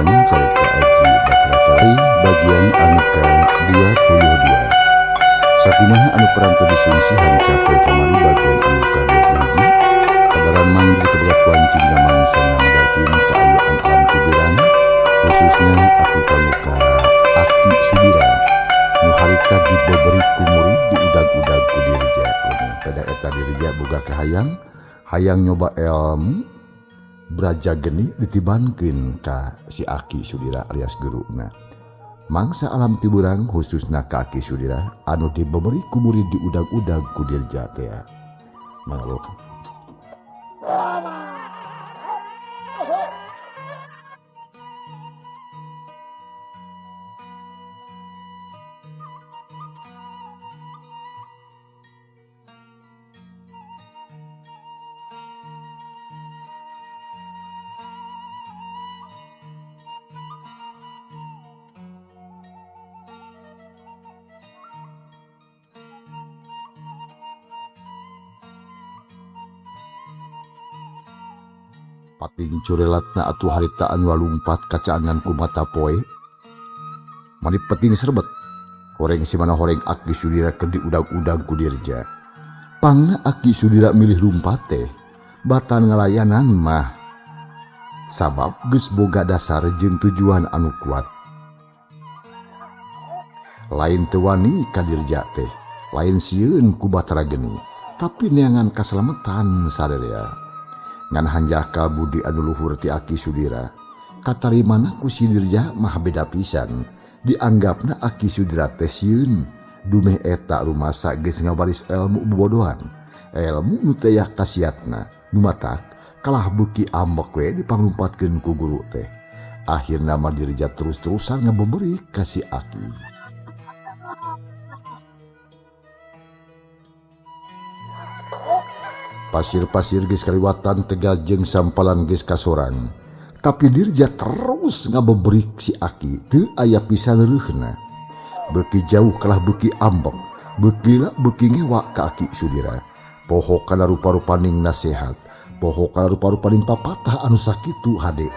Dirjan carita Aji Batrakai bagian anu ke-22. Sakumaha anu perantau disungsihan capai kamari bagian anu ke-21. Kadaran manggil kebelat wancing dan mangsa ngadarkeun kaayaan alam tibiran khususnya aku kamuka Aki Sudira nu harita dibeberi ku murid di udag-udag ku dirja. Pada eta dirja boga kahayang hayang nyoba ilmu braja geni ditibankeun ka si Aki Sudira alias guruna. Mangsa alam tiburang khususna ka Aki Sudira anu dibeberi ku murid di udag-udag ku dirja teh. Mangga pating curelatna atuh haritaan walumpat kacaangan ku mata poe mani peting serbet horeng si mana horeng Aki Sudira ke di udag-udag ku dirja. Pangna Aki Sudira milih lumpat teh batan ngalayanan mah sabab geus boga dasar jeung tujuan anu kuat. Lain teu wani ka dirja teh lain sieun ku Batara geni tapi neangan kaselamatan sadaya. Ngan hanjaka budi anu luhur ti Aki Sudira katarimana ku si dirja mah beda pisan. Dianggapna Aki Sudira teh sieun dumeh eta rumasa geus ngabaris elmu bobodohan elmu nu teh kasiatna nu matak kalah beuki ambek we dipanglumpatkeun ku guru teh. Akhirna mah dirja terus-terusan ngabeberi ka si Aki. Pasir-pasir geus kaliwatan tegal jeung sampalan geus kasorang. Tapi dirja terus ngabebrik si Aki teu aya pisan reuhna. Beuki jauh kalah beuki ambek, beukila beuki ngewa ka Aki Sudira. Poho kana rupa-rupaning nasehat, poho kana rupa-rupaning papatah anu sakitu hade.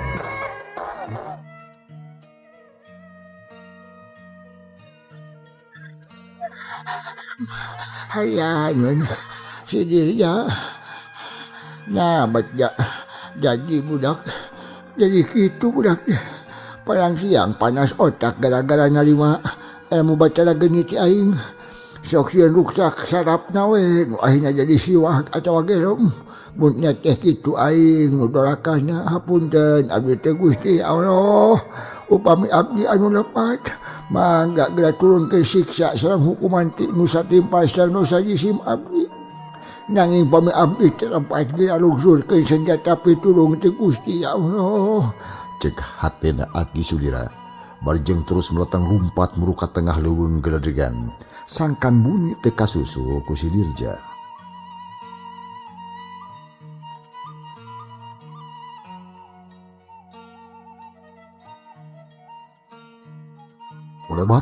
Hayangan si dirja nah baca jadi budak jadi gitu budaknya palang siang panas otak gara-gara narima ilmu baca geni ti aing sok sieun ruksak sarapna we nu akhirna jadi siwah atawa gelom mun nya teh kitu aing nu dorakanna hapunten abdi teh Gusti Allah upami abdi anu lepat mangga geura turun ke siksa sareng hukuman ti nu satimpa sareng nu sajisim abdi. Nanging pami abdi terempat geura lughurkeun senjata pitulung ti Gusti Allah. Cek hatena Aki Sudira barjeng terus meletang lumpat muruka tengah leuweung geledegan sangkan bunyi teh kasusu ku si dirja.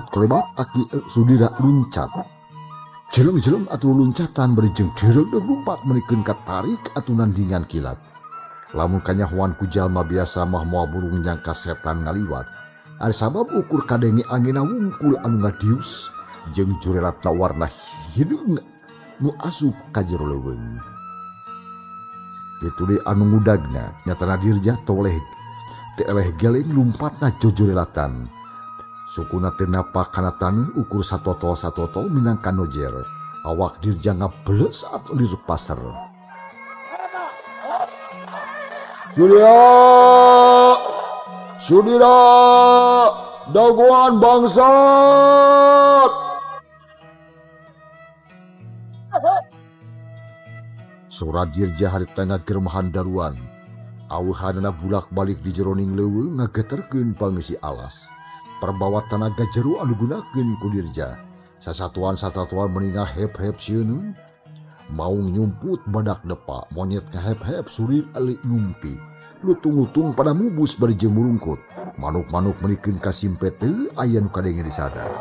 Klebat Aki Sudira luncat. Jeleng-jeleng atuh luncatan berjeng dereg lumpat menikeun ka tarik atuh nandingan kilat. Lamun kanyahoan ku jalma biasa mah moal burung nyangka setan ngaliwat. Ari sabab ukur kadenge angina wungkul anu ngadius jeung jurelatna warna hideung nu asup ka jero leuweung. Kitu deui anu ngudagna nyatana dirja toleh teu eleh geleng lumpatna jojorelatan. Sukuna teu napa kana taneuh ukur satoto minangka nojer. Awak dirja ngableus saat lir pasar. Sudira daguan bangsat. Suara dirja harita ngagermahan daruan. Aweuhanna bulak-balik di jeroning leuweung ngageterkeun pangeusi alas. Perbawa tanaga jeru anu gunakeun ku dirja. Sasatuan meningah hep-hep sieun. Maung nyumput badak depa, monyet ngahep-hep surir alik ngumpi. Lutung-lutung pada mubus barjeng mulungkut. Manuk-manuk menikeun kasimpe teu aya nu kadenge disadar.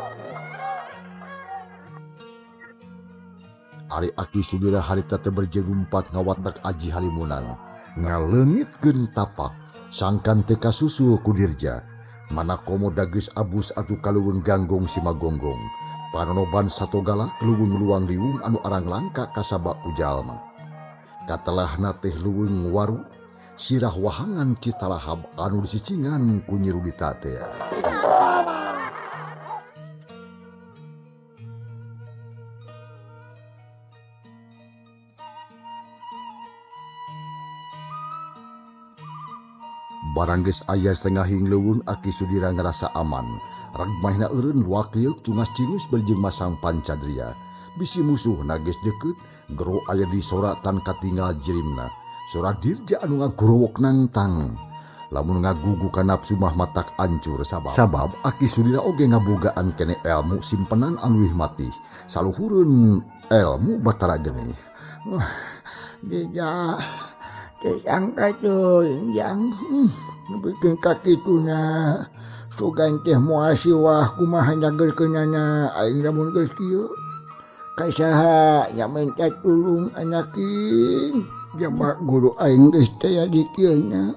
Ari Aki Sudira harita teu barjeng lumpat ngawatak aji halimunan. Ngaleungitkeun tapak, sangkan teu kasusul ku dirja. Mana komo dagis abus atu kaluwung ganggong si magonggong. Panonoban satogala luwung luang liwung anu arang langka kasaba ujalma. Katalahna teh luwung waru sirah wahangan citalahab anu disicingan ku Nyi Rudita teh. Barang geus aya setengahing leuweung Aki Sudira ngerasa aman. Ragmahna eureun wakil cungas cingus beljeng masang pancadria. Bisi musuh geus deukeut, gero aya di soratan katinggal jirimna. Sora dirja anu ngagorowok nangtang. Lamun ngagugu ka nafsu mah matak ancur sabab Aki Sudira oge ngabogaan kene elmu simpenan anu leuwih matih. Saluhureun elmu batara geuning. Wah, dia kesangka tuh yang bikin kaki tuna sugan teh moal siwah kumaha nyagerkeunana aing lamun geus kieu kasaha nya minta tulung anaking jama guru aing geus teh di kieu nya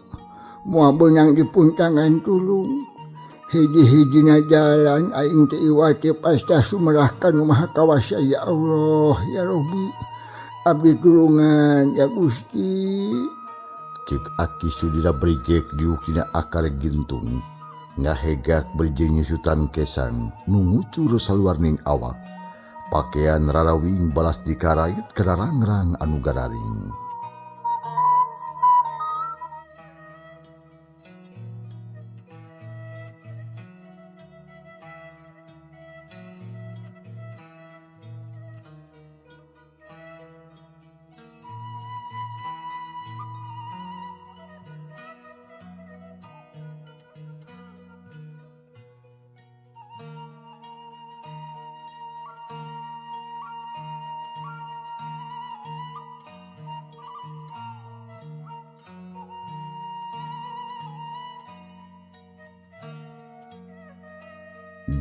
moal beunang dipuntangan tulung hiji-hijina jalan aing teh iwati pasta sumerahkan maha kawasa ya Allah ya Rabbi abdi tulungan ya Gusti. Cik Aki Sudira brigek diukina akar gintung. Ngahegak berjeng nyusutan kesang nungucur saluarning awak. Pakaian rarawing balas dikarait kadarangrang anu gararing.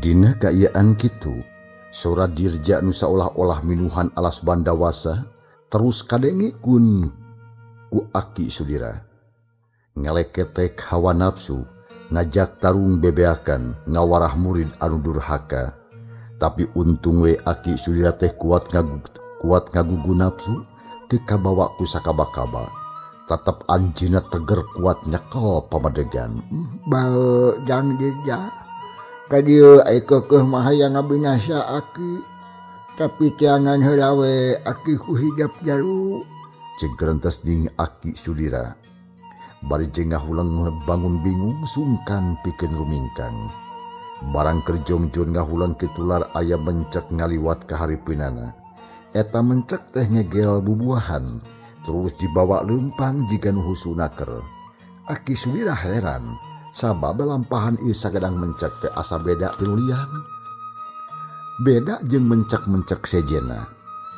Dina kaayaan kitu, sora dirja nu saolah-olah minuhan alas bandawasa terus kadengikeun ku Aki Sudira. Ngeleketek hawa nafsu, ngajak tarung bebeakan, ngawarah murid anu durhaka. Tapi untung we Aki Sudira teh kuat ngagugu nafsu, teu kabawa ku sakaba-kaba. Tetep anjina teger kuat nyekel pamadegan. Bae jang dirja kadieu ai keukeuh mah hayang ngabinasa Aki tapi tiangan heula we Aki ku hidap jalu. Cek gerentas ding Aki Sudira. Bari jengah ulang bangun bingung sungkan pikeun rumingkang. Barang kerjongjon ngahulang kitular aya mencek ngaliwat ka haripeunana. Eta mencek teh ngegel bubuahan terus dibawa leumpang jiga nu husunaker. Aki Sudira heran sabab lampahan ieu sagadang mencek teh asa beda tinulian. Beda jeung mencek-mencek sejena.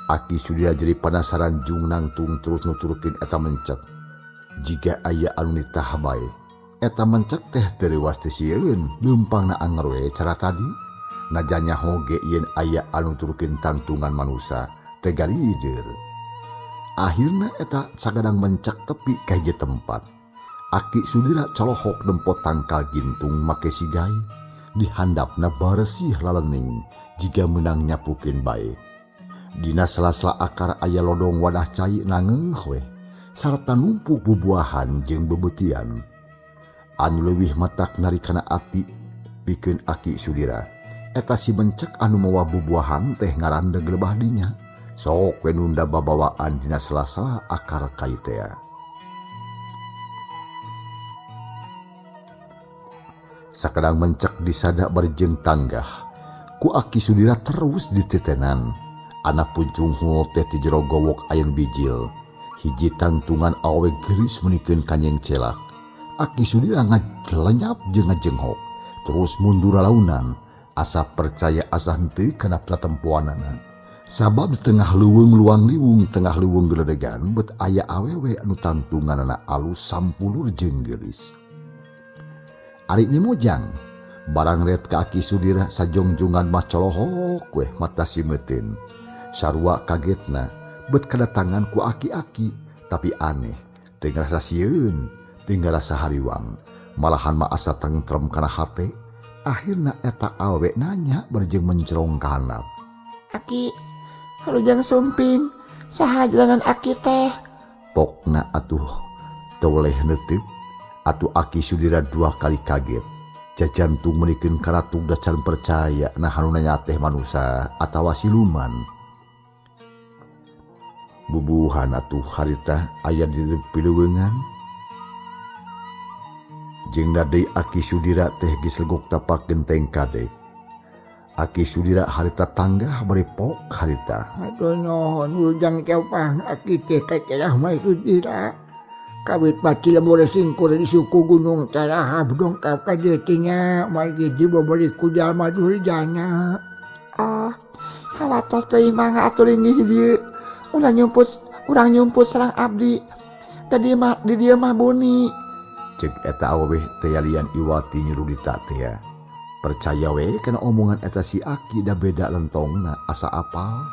Aki Sudira jadi penasaran jung nangtung terus nuturkeun eta mencek. Jika aya anu nitah bae, eta mencek teh teu leuwas teu sieun leumpangna anger we cara tadi. Najanya hoge yen aya anu nuturkeun tantungan manusa teu galidir. Akhirna eta sagadang mencek tepi ka hiji tempat. Aki Sudira colohok dempot tangkal gintung make sigai, dihandapna baresih lalening jika menang nyapukeun bae. Dina sela-sela akar aya lodong wadah cai nangeuh we, sarta numpuk bubuahan jeung bebetian. Anu leuwih matak narikana ati pikeun Aki Sudira, eta si mencek anu mawa bubuahan teh ngarandeg lebah dinya, sok we nunda babawaan dina sela-sela akar kai teh. Sakadang mencek disadak barjeng tanggah, ku Aki Sudira terus ditetenan. Anak pucung hul teh ti jero gowok ayeun bijil, hiji tantungan awe gelis menikeun kanyeng celak. Aki Sudira ngalenyap jeung ngajenghok, terus mundur launan, asa percaya asa henteu kana platempoanana. Sabab di tengah leuweung luang liwung tengah leuweung geledegan bet aya awewe anu tantunganana alus sampulur jeung geulis. Ari nyemojang, barang ret ka Aki Sudira sajongjongan mah colohok weh mata simeuteun. Sarua kagetna, bet kedatangan ku aki-aki, tapi aneh, teu ngarasa sieun, teu ngarasa hariwang. Malahan mah asa tentrem kana hate. Akhirna eta awewe nanya berjeng mencerong ka handap. Aki, harujang sumping, saha dengan Aki teh? Pokna atuh teu leh neuteup. Atuh Aki Sudira 2 kali kaget. Jajantung menikeun karatug da can percaya nah anu nanya teh manusa atawa siluman. Bubuhan atuh harita aya di pileuweungan. Jeung deui Aki Sudira teh geus legok tapak genteng kadek. Aki Sudira harita tanggah bari pok harita. Aduh nuhun urang keupang Aki teh kacelah mah Sudira. Kawit pati lemur singkur di suku Gunung Tarahap dongkap ka dieu teh nya magi dibobori ku jalma durjana. Oh, hawatos teuing mangga atuh linggih dieu. Urang nyumput sareng abdi. Tadi mah di dieu mah buni. Cek eta awewe teh lian Iwati nyurudita teh ya. Percaya we kana omongan eta si Aki da beda lentongna asa apal.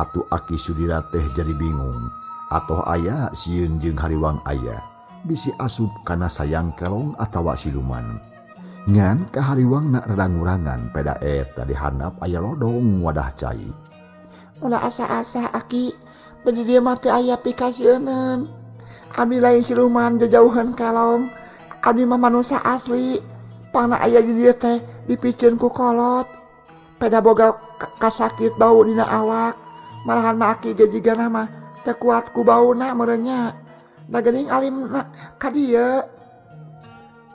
Atuh Aki Sudira teh jadi bingung. Atoh aya sieun jeung hariwang aya bisi asup kana sayang kelong atawa siluman. Ngan ka hariwangna rerang-urangan peda eta di handap aya lodong wadah cai. Ulah asa-asa Aki, bade dieu mah teu aya pikasieun. Abdi lain siluman jajauhan kelong. Abdi mah manusia asli. Pangna aya di dieu teh dipikeun ku kolot. Peda boga kasakit bau dina awak. Malahan mah Aki gejigana mah teu kuat ku bauna merenya. Da geuning alimna ka dieu.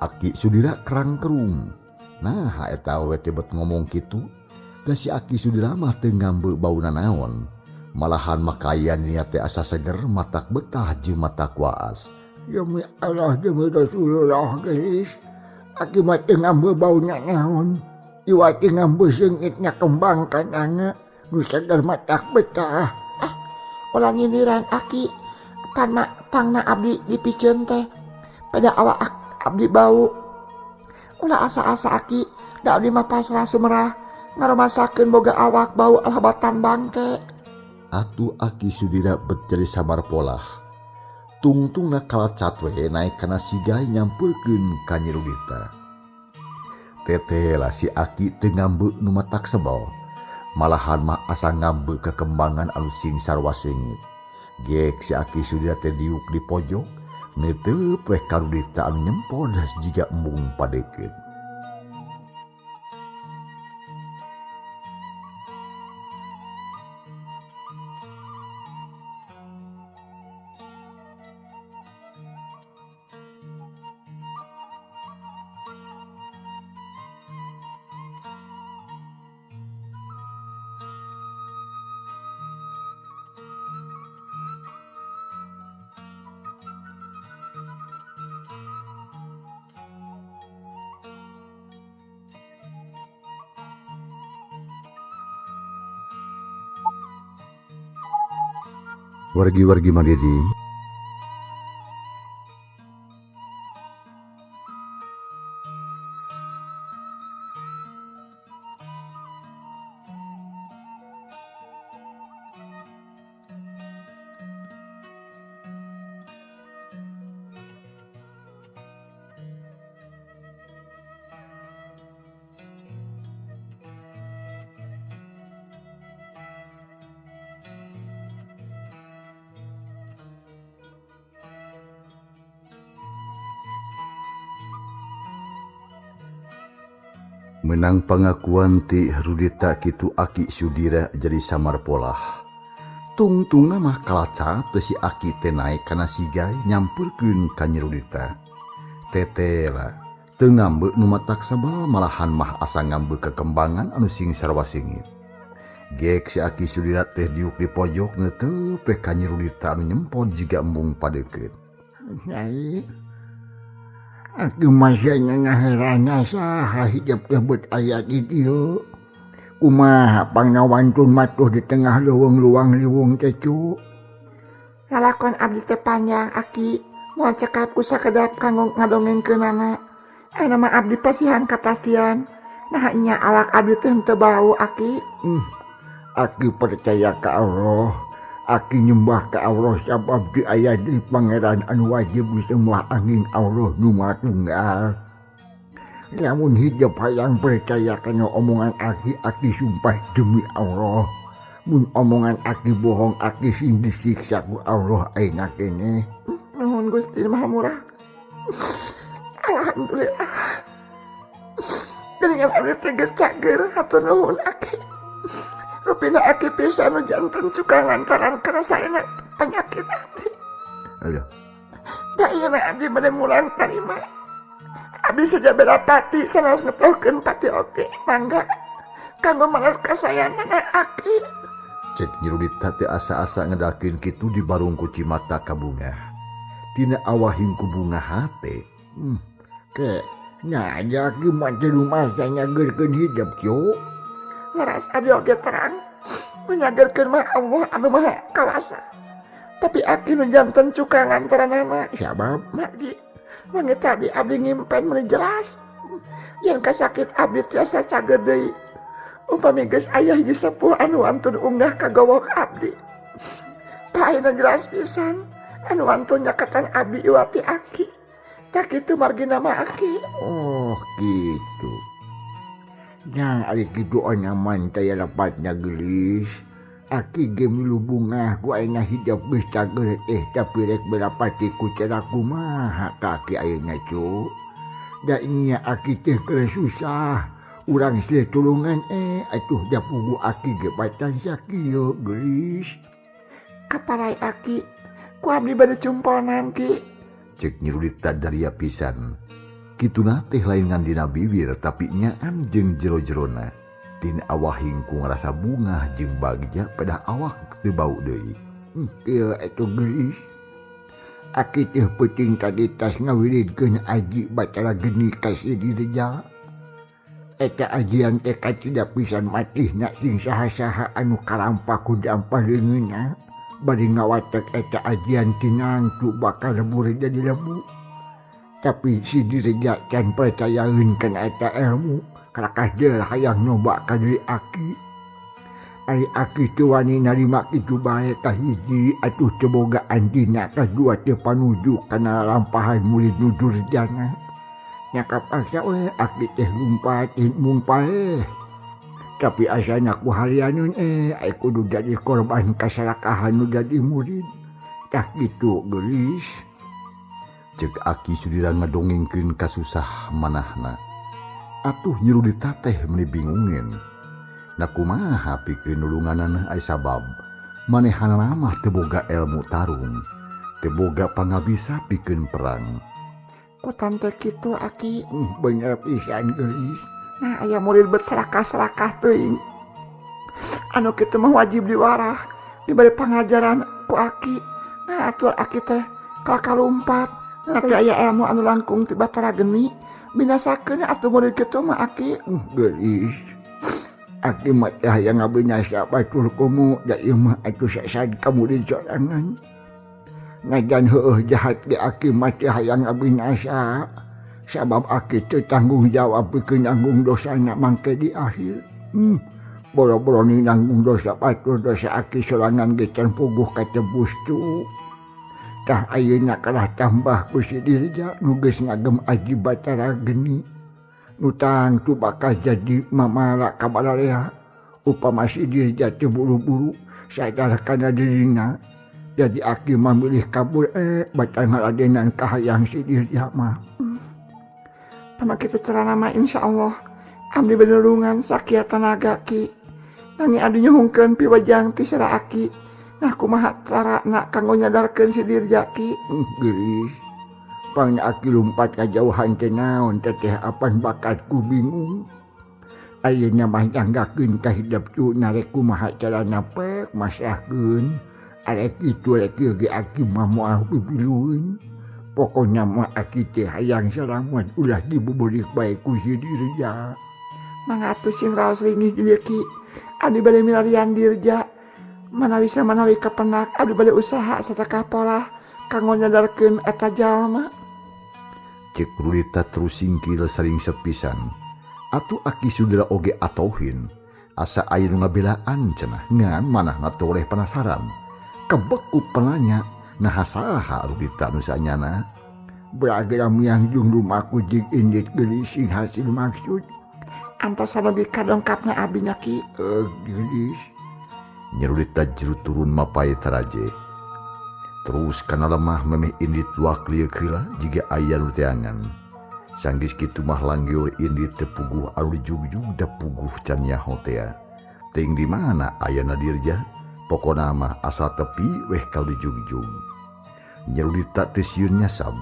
Aki Sudira kerang kerung. Nah eta we tebet ngomong kitu. Da si Aki Sudira mah teu ngambe bauna naon. Malahan makayan nya teh asa seger matak betah jeung matak waas. Demi Allah demi Rasulullah geus. Aki mah teu ngambe bauna naon. Iwati ngambe seungitnya kembang kanana nu seger matak betah. Ulah nyindiran Aki, pangna abdi dipikeun teh pada awak abdi bau. Ulah asa-asa Aki, da abdi mah pasrah sumerah ngaromasakeun boga awak bau alhabatan bangke. Atuh Aki Sudira bet jadi sabar polah. Tungtungna kalacat we naik kana sigai nyampurkeun ka Nyi Rudita. Teteh lah si Aki teu ngambe nu matak sebel. Malahan mah asa ngambe kekembangan anu sing sarwa sengit. Gek si Aki Sudira teh diuk di pojok, neuteup we ka Rudita anu nyempod jiga embung padeukeut. Wargi-wargi Madidi, menang pengakuan ti Rudita kitu Aki Sudira jadi samar polah. Tungtungna mah kalacap teh si Aki teh naik kana sigai nyampurkeun ka Nyi Rudita. Tetela teu ngambe nu matak sabal malahan mah asa ngambe kekembangan anu sing sarwa singit. Gek si Aki Sudira teh diuk di pojok neuteup we ka Nyi Rudita anu nyempod jiga embung padeukeut. Nyai, aku masih ngaherana saha hidup kebut ayat di dieu. Kumaha pangnawantun matuh di tengah leuweung liwung teh cu. Lalakon abdi teh panjang Aki, moal cekap ku sakedap kanggo ngadongengkeunana. Ayeuna mah abdi pasihan kapastian. Nah nya awak abdi teh teu bau Aki. Aki percaya ka Allah. Aki nyembah ka Allah sabab di aya di pangeran anu wajib disembah angin Allah nu Maha Tunggal. Lamun hidup hayang percaya kana omongan aki sumpah demi Allah. Mun omongan aki bohong aki sing disiksa ku Allah ayeuna kene. Nuhun Gusti Maha Murah. Alhamdulillah. Dengan abdi tegas cager hatur nuhun aki. Rupina aki pisan nu janten suka lantaran karena saya penyakit abdi. Aduh. Da ieu abdi bade mulang tarima. Abdi saja bela pati sanes ngetohkeun pati oge. Mangga kanggo malas kasayangan aki. Cek Nyirudita teh asa-asa ngedakeun kitu di barungku Cimata ka bunga. Tina awahing ku bunga hate. Ke nya aja ki mah di rumah saya nyageurkeun hidup cu. Laras abdi oge terang menyageurkeun mah Allah anu Maha Kawasa. Tapi aki nu janten cuka ngantaranana Sabab Madi mangga tadi abdi ngimpen meuli jelas. Yen kasakit abdi tiasa cager deui. Upami geus aya hiji sepuh anu wantun unggah ka gowok abdi. Paena jelas pisan anu wantun nyakatan abdi iwati aki. Tak kitu margina mah aki. oh gitu. Nya ari kitu nyaman taya lepatnya gelis. Aki ge milu bunga ku ayeuna hidup geus cager tapi rek belapati ku cara kumaha ka aki ayeuna cu. Da nya aki teh keur susah. Urang sile tulungan atuh da pugu aki ge batan sakieu gelis. Kaparai aki ku abdi bade cumponan ki. Cek Nyirudita daria pisan. Kituna teh lain ngandina bibir tapi nyaan jeung jero-jerona. Tin awahing ku ngarasa bunga jeung bagja pada awak teu bau deui. Ieu atuh gelis. Aki teh peuting tadi tas ngawilidkeun aji bacara geni ka si Dirja. Eta ajian teh kacida pisan matihna sing saha-saha anu karampa ku dampah leungeunna. Bari ngawatek eta ajian tinangtu bakal lebur jadi lembu. Tapi si Dirja can percayaeun kana eta ilmu. Kalakah jeul hayang nyoba ka deui aki. Ai aki teu wani narima kitu bae tah hiji atuh teu boga antina kadua teu panuju kana lampahan murid nu durjana. Nya kapaksa we aki teh lumpat mung pae. Tapi asana ku harianeun ai kudu jadi korban kasalakahan nu jadi murid. Tah kitu gelis. Cek aki sudira ngadongengkeun kasusah manahna. Atuh Nyirudita teh meuni bingungeun. Na kumaha pikeun nulunganana ai sabab manehana mah teu boga ilmu tarung, teu boga pangabisa pikeun perang. Ku tante kitu aki. Bener pisan gelis. Nah aya murid bet serakah-serakah teuing. Anu kitu mah wajib diwarah diberi pangajaran ku aki. Nah atuh aki teh kalumpat. Nanti aya ilmu anu langkung ti Batara Geni binasakeun atuh murid kitu mah aki. Gelis. Aki mah teh hayang ngabinasa batur komo da ieu mah atuh sasad kamu di sorangan. Ngajan heueuh jahat ge aki mah teh hayang ngabinasa. Sabab aki teu tanggung jawab pikeun nanggung dosana mangke di akhir. Boro-boro ni nanggung dosa batur dosa aki sorangan ge can puguh katebus tu. Tah ayeuna kalah tambah ku si Dirja nu geus ngagem aji Batara Geni. Nu tangtu bakal jadi mamara ka balarea. Upama si Dirja teu buru-buru sadar kana dirina. Jadi aki mah milih kabur batal ngaladenan kahayang si Dirja mah. Pama kitu carana mah insyaallah abdi benulungan sakia tenaga ki. Nanging abdi nyuhungkeun piwajang ti sira aki. Nah kumaha carana kanggo nyadarkeun si Dirja ki? Gelis. Pangna aki lumpat ka jauhan teh naon teteh apan bakatku bingung. Ayeuna mah nyanggakeun ka hidup cu narek kumaha carana pek masahkeun. Arek kitu rek ge aki mah moal pipilueun. Pokoknya mah aki teh hayang salamet ulah dibuburik bae ku si Dirja. Mangga atuh sing raos linggih dieu ki. Abdi bade milarian Dirja. Manawi samanawi kapenak abdi bade usaha satakah pola kanggo nyadarkeun eta jalma. Cek Nyirudita terus singkil saling sepisan. Atuh aki sudira oge atohin. Asa aya nu ngabelaan cenah ngan manah ngatoleh penasaran. kebeku penanya nahasaha Rudita nusanyana. Berageram yang jung rumahku jig indit gelising hasil maksud. Antos logika dongkapna abinya ki. Gelis. Nyerudita jeru turun mapai taraje. Terus kana lemah memeh indit luak lieu heula jiga aya nu teangan. Sanggis kitu mah langgiur indit tepuguh anu dijugjug da puguh can nyaho tea. Ting di mana ayana dirja? Pokona mah asal tepi weh kau dijugjug. Nyerudita teu sieun nyasab.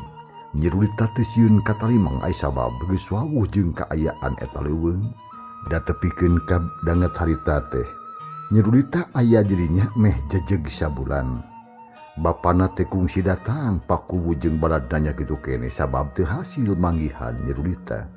Nyerudita teu sieun katalimang ai sabab geus wawuh jeung kaayaan eta leuweung. Da tepikeun ka danget harita teh. Nyerudita aya dirinya meh jejeg sabulan. Bapana teh kungsi datang pakuwu jeung baladanya kitu kene sabab teu hasil manggihan Nyerudita.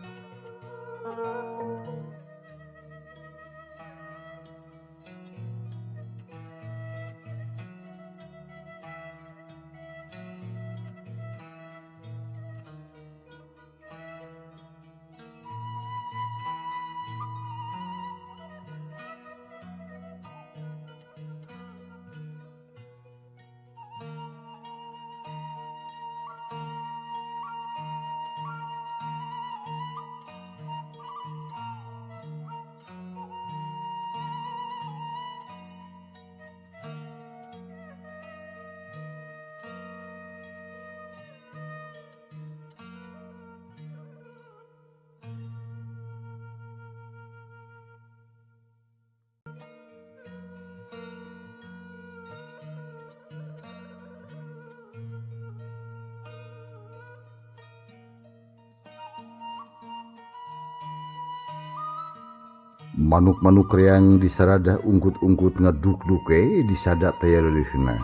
Manuk-manuk reang di sarada ungkut-ungkut ngeduk-duke di sada taya leuleuna.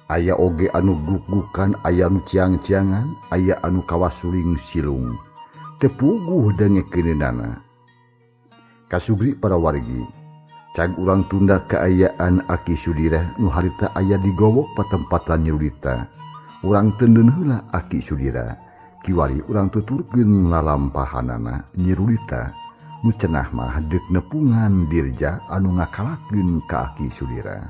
Aya oge anu guk-gukan, aya anu ciang-ciangan, aya anu kawasuling silung. Teu puguh dengekeunana. Kasugri para wargi, cag urang tunda kaayaan Aki Sudira nu harita aya di gowok patempatan Nyerudita. Urang teuneun heula Aki Sudira, kiwari urang tuturkeun lalampahanana Nyerudita. Nu cenah mah deuk nepungan dirja anu ngakalakeun ka Aki Sudira.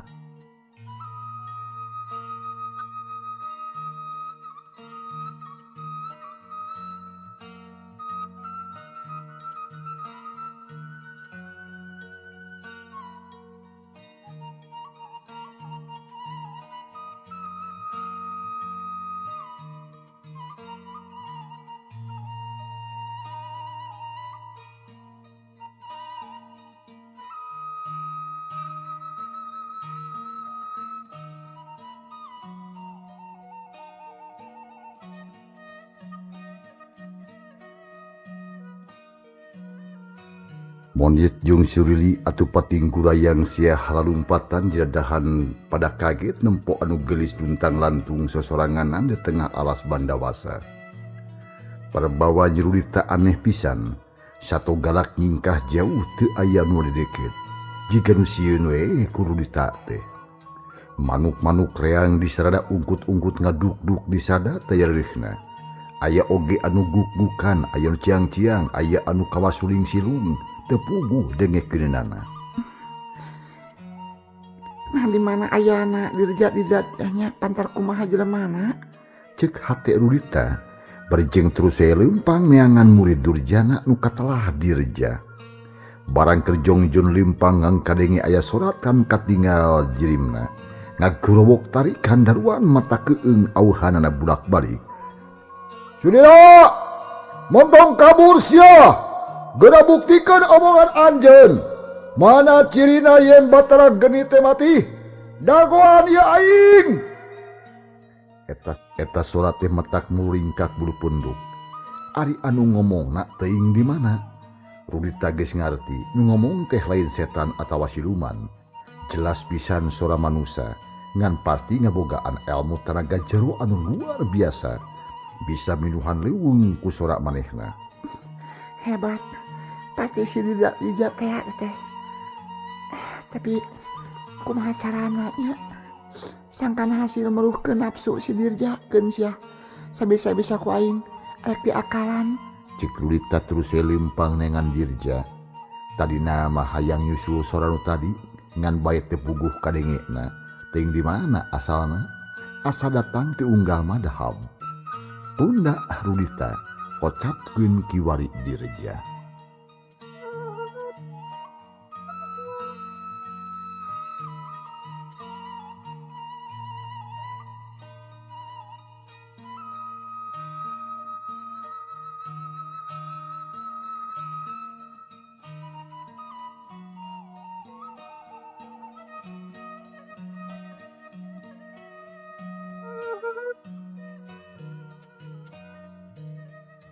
Monyet jeung surili atuh pating gurayang sia halalumpatan jadadahan pada kaget nempo anu gelis duntang lantung sosoranganan di tengah alas bandawasa. Perbawa Nyerudita aneh pisan, sato galak nyingkah jauh teu aya nu dideket. Jiga nu sieun we ku Rudita teh. Manuk-manuk reang di sarada ungkut-ungkut ngaduk-duk di sada taya leuleuhna. Aya oge anu guk-gukan, aya nu ciang-ciang, aya anu kawasuling silung. Teu puguh dengekeunana. Nah di mana ayana dirja didadanya pantar kumaha jelemana? Cek hate Rudita berjeng terus lempang neangan murid durjana nu katelah dirja. Barang kerjongjon lempang ngangkadenge aya soratan katinggal jirimna. Ngagurowok tarik kandaruan mata keung auhanana budak balik. Sudira, montong kabur sia. Gera buktikan omongan anjeun. Mana cirina yen batara geni teh mati? Dagoan ieu aing. Eta solat teh metak mulingkak bulu punduk. Ari anu ngomongna teuing di mana? Rudita geus ngarti nu ngomong teh lain setan atawa siluman. Jelas pisan sora manusia ngan pasti ngabogaan ilmu tenaga jero anu luar biasa. Bisa minuhan leuweung ku sora manehna. Hebat. Pasti si Dirja teh. Tapi kumaha carana nya? Sangkana hasil meruhkeun nafsu si Dirja keun sia. Sabisa-bisa ku aing rek diakalan. Cik Rudita terus lempang nengan Dirja. Tadina mah hayang nyusul sora nu tadi ngan bae teu puguh kadengena. ting di mana asalna? Asa datang ti unggal mah dahab. Tunda Rudita kocapkeun kiwari Dirja.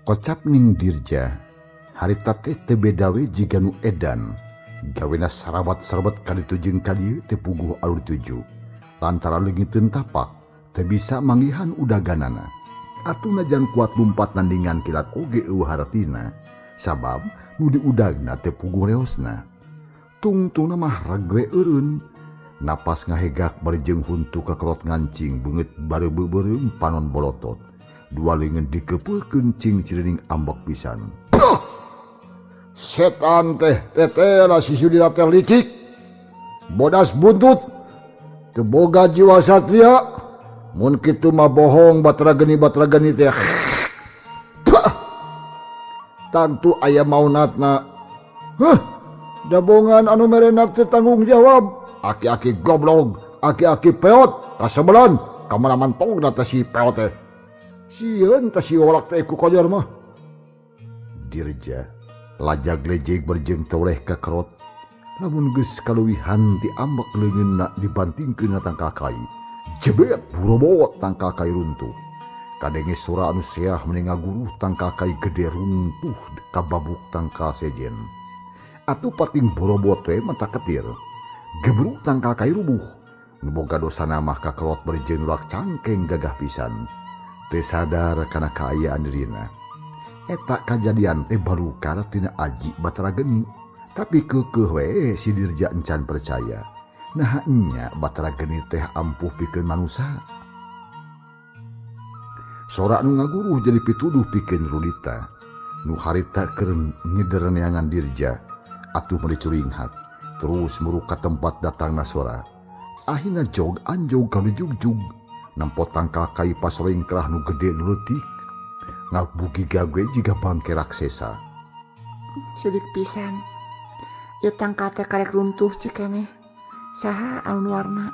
Kocap ning Dirja, harita teh teu beda we jiga nu edan. Gawena sarabat-sarabat kaditu jeung kadieu teu puguh alur tuju. Lantaran leungiteun tapak teu bisa manggihan udaganana. Atuh najan kuat lumpat nandingan kilat oge eueuh haratina, sabab nu diudagna teu puguh reosna. Tungtungna mah ragwe eureun. Napas ngahegak barejeng huntu kakerot ngancing beungeut bareu-beureum panon bolotot. Dua lengan dikepulkeun cing cirining ambek pisan. Setan teh tetela si Sudira teh licik. Bodas buntut. Teu boga jiwa satria. Mun kitu mah bohong batra geni teh. Tantu aya maunatna. Dabongan anu merenak teh tanggung jawab. Aki-aki goblok, aki-aki peot, kasebelan, kamalaman pogna teh si peot teh. Sieun teh si wolak teh ku koyor mah. Dirja lajag lejeg berjeng toleh ka kerot. Lamun geus kaluwihan ti ambek leungeunna dibantingkeun tangka kai. Jebet burobot tangka kai runtuh. Kadenge sora anu seah meni ngaguruh tangka kai gede runtuh ka babuk tangka sejen. Atuh pating burobot we mata ketir. Gebruk tangka kai rubuh. Nu boga dosana mah ka kerot berjeng ulak cangkeng gagah pisan. Teu sadar kana kaayaan dirina. Eta kajadian teh baru kara tina aji batra geni. Tapi keukeuh we si Dirja encan percaya. Nah nya batra geni teh ampuh pikeun manusa. Sora nu ngaguruh jadi pituduh pikeun Rudita. Nu harita keur ngeder neangan Dirja. Atuh meuli curinghat. Terus muruk ka tempat datangna sora. Ahina jog anjog ka jugjug. Nampo tangka kai pasorengkrah nu gede nu leutik. Ngabugi gawe jiga bangke raksesa. Sidik pisan. Ieu tangka teh karek runtuh cikene. Saha anu warna?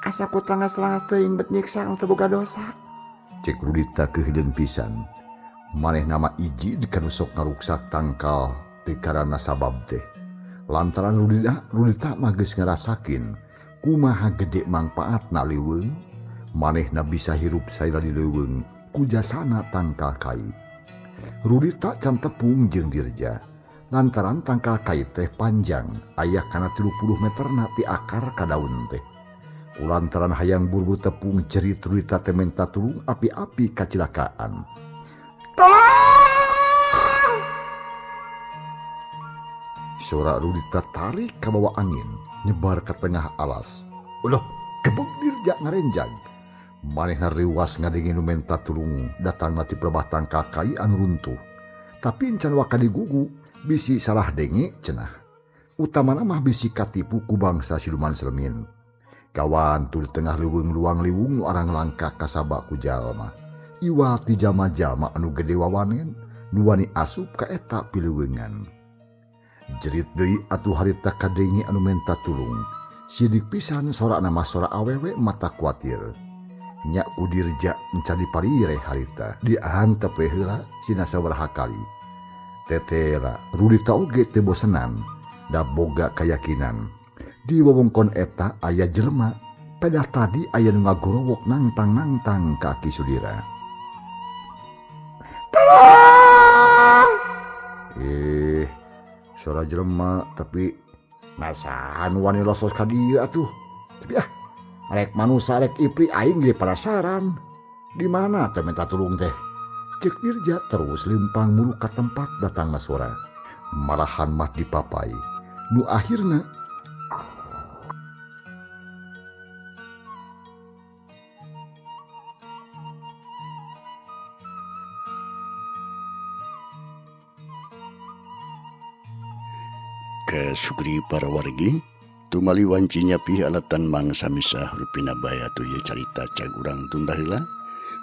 Asa ku tangas-langas teuing bet nyiksa anu teu boga dosa. Cek Rudita kehideun pisan. Manehna mah iji dikanu sok ngaruksak tangkal teu karana sabab teh. Lantaran Rudita mah geus ngarasakeun kumaha gede mangpaatna leuweung. Manehna bisa hirup saira di leuweung ku jasana tangka kai. Rudita can tepung jeung Dirja. Lantaran tangka kai teh panjang, aya kana 30 meterna ti akar ka daun teh. Kulantaran hayang buru tepung cerit Rudita teh menta tulung api-api kacilakaan. Tolong! Suara Rudita tarik ka bawah angin, nyebar ke tengah alas. Ulah, gebuk Dirja ngarenjang. Manehna riwas ngadengin nu menta tulung datang ti pelebah tangka kai anu runtuh. Tapi encan waka digugu bisi salah denge cenah. Utamana mah bisi katipu ku bangsa siluman selemin. Kawan tu di tengah leuweung luang liwung nu arang langkah kasaba ku jalma. Iwal ti jalma-jalma anu gede wawanen nu wani asup ka eta pileuweungan. Jerit deui atuh harita kadenge anu menta tulung. Sidik pisan sorana mah sora awewe mata kuatir. Nya ku Dirja mencari parire harita diantep we heula cina sabaraha kali. Tetela Rudita oge teu bosenan da boga kayakinan di wewengkon eta aya jelema pedah tadi aya nu ngagorowok nangtang-nangtang ka Aki Sudira. Tolong! Suara jelema tapi nasahan wani losos ka dieu atuh. Tapi rek manusia rek ipri aing ge penasaran. Di mana teh minta tulung teh? Cek Dirja terus limpang mulu ka tempat datangna sora. Malahan mah dipapai. Nu akhirna Kasugri para wargi Tumali wancinya pi alatan mangsa misah rupinabaya tu ye carita cag urang tunda heula.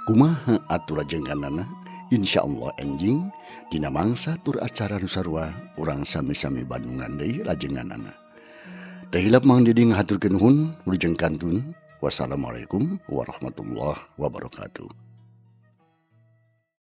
Kumaha atur jengkanana? Insyaallah enjing dina mangsa tur acara nu sarua urang sami-sami bandungan deui lajenganana. Teu hilap Mang Didi ngahaturkeun nuhun wilujeng kantun. Wassalamualaikum warahmatullahi wabarakatuh.